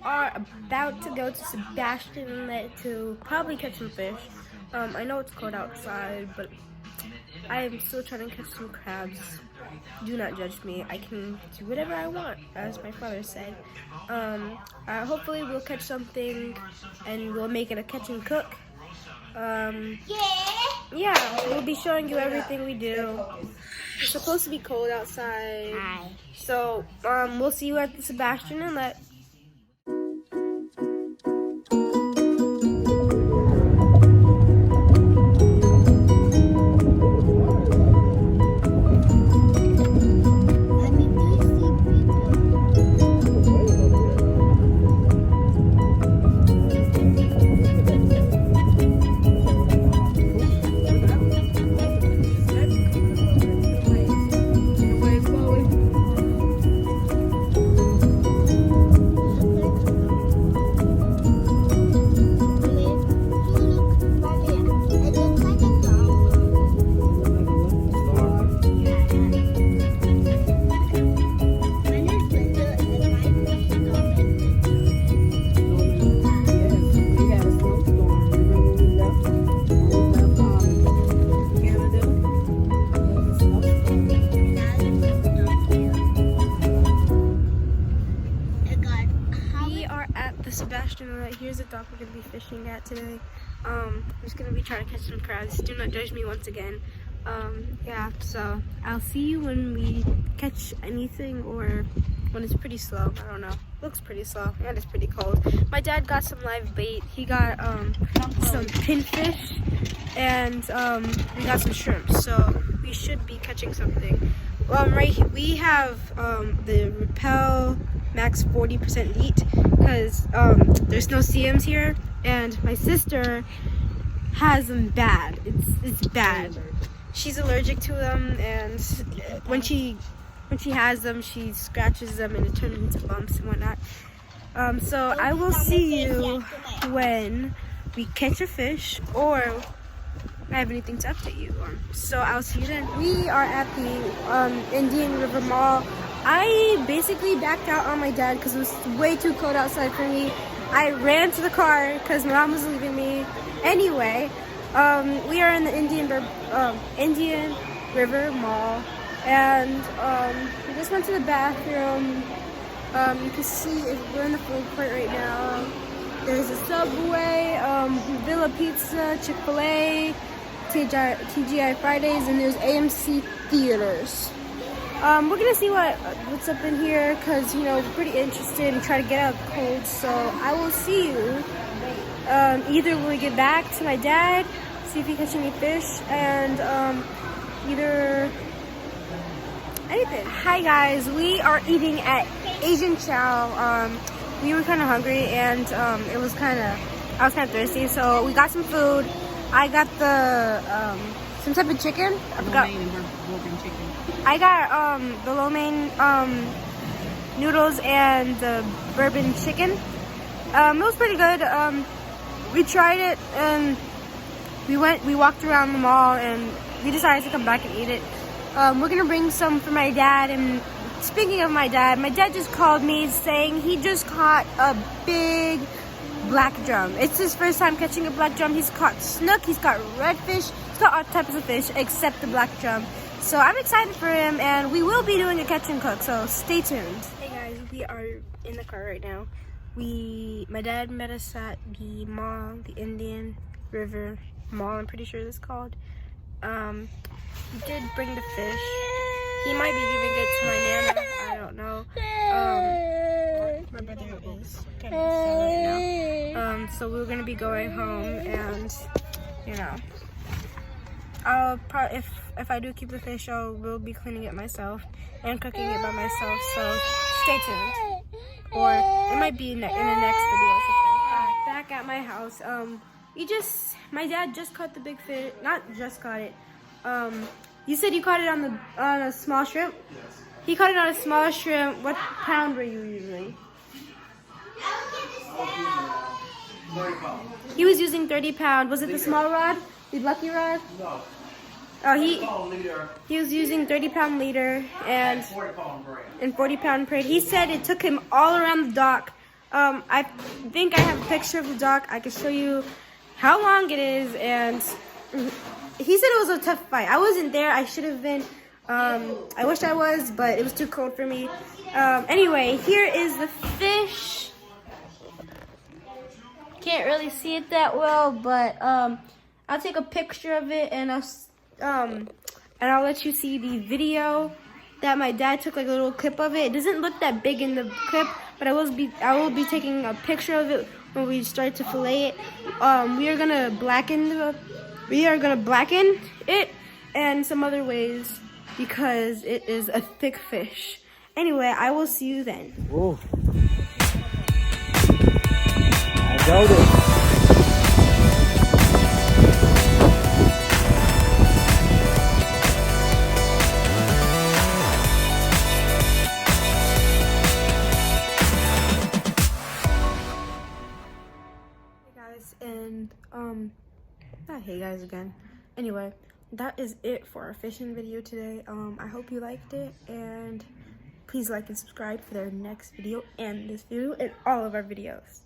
are about to go to Sebastian Inlet to probably catch some fish. I know it's cold outside, but I am still trying to catch some crabs. Do not judge me. I can do whatever I want, as my father said. Hopefully we'll catch something and we'll make it a catch and cook. Yeah, we'll be showing you everything we do. It's supposed to be cold outside. Hi. So, we'll see you at the Sebastian Inlet. Sebastian Inlet. Here's the dock we're going to be fishing at today. I'm just going to be trying to catch some crabs. Do not judge me once again. Yeah, so I'll see you when we catch anything or when it's pretty slow. I don't know. Looks pretty slow and it's pretty cold. My dad got some live bait. He got some pinfish and we got some shrimp. So we should be catching something. Right here, we have the Repel Max 40% Elite because there's no CMs here, and my sister has them bad. It's bad. She's allergic to them, and when she has them, she scratches them and it turns into bumps and whatnot. So I will see you when we catch a fish or I have anything to update you on. So I'll see you then. We are at the Indian River Mall. I basically backed out on my dad because it was way too cold outside for me. I ran to the car because my mom was leaving me. Anyway, we are in the Indian River Mall, and we just went to the bathroom. You can see we're in the food court right now. There's a Subway, Villa Pizza, Chick-fil-A, TGI Fridays, and there's AMC Theaters. We're gonna see what's up in here because we're pretty interested and try to get out of the cold. So I will see you either when we get back to my dad, see if he catch any fish, and either anything. Hi guys, we are eating at Asian Chow. We were kind of hungry and I was kind of thirsty, so we got some food. I got the some type of chicken. I forgot. I got the lo mein noodles and the bourbon chicken. It was pretty good. We tried it and we walked around the mall and we decided to come back and eat it. We're gonna bring some for my dad. And speaking of my dad just called me saying he just caught a big black drum. It's his first time catching a black drum. He's caught snook, he's caught redfish, he's caught all types of fish except the black drum. So I'm excited for him, and we will be doing a catch and cook, so stay tuned. Hey guys, we are in the car right now. My dad met us at the mall, the Indian River Mall, I'm pretty sure it's called. He did bring the fish. He might be giving it to my nana, I don't know. My brother is kind of sad right now. So we're gonna be going home, and I'll probably, if I do keep the fish, we'll be cleaning it myself and cooking it by myself. So stay tuned, or it might be in the next video or something. Back at my house, my dad just caught the big fish. Not just caught it. You said you caught it on a small shrimp? Yes. He caught it on a small shrimp. What pound were you using? 30 pounds. He was using 30 pound. Was it the small rod? The lucky rod? No. Oh, he was using 30 pound leader and 40 pound braid. And 40 pound braid. He said it took him all around the dock I think I have a picture of the dock. I can show you how long it is, and he said it was a tough fight. I wasn't there. I should have been. I wish I was, but it was too cold for me. Anyway, here is the fish. Can't really see it that well, but I'll take a picture of it, and I'll let you see the video that my dad took, like a little clip of it. It doesn't look that big in the clip, but I will be taking a picture of it when we start to fillet it. We are gonna blacken it and some other ways because it is a thick fish. Anyway, I will see you then. Oh, I doubt it. And not hey guys again. Anyway, that is it for our fishing video today. I hope you liked it, and please like and subscribe for their next video and this video and all of our videos.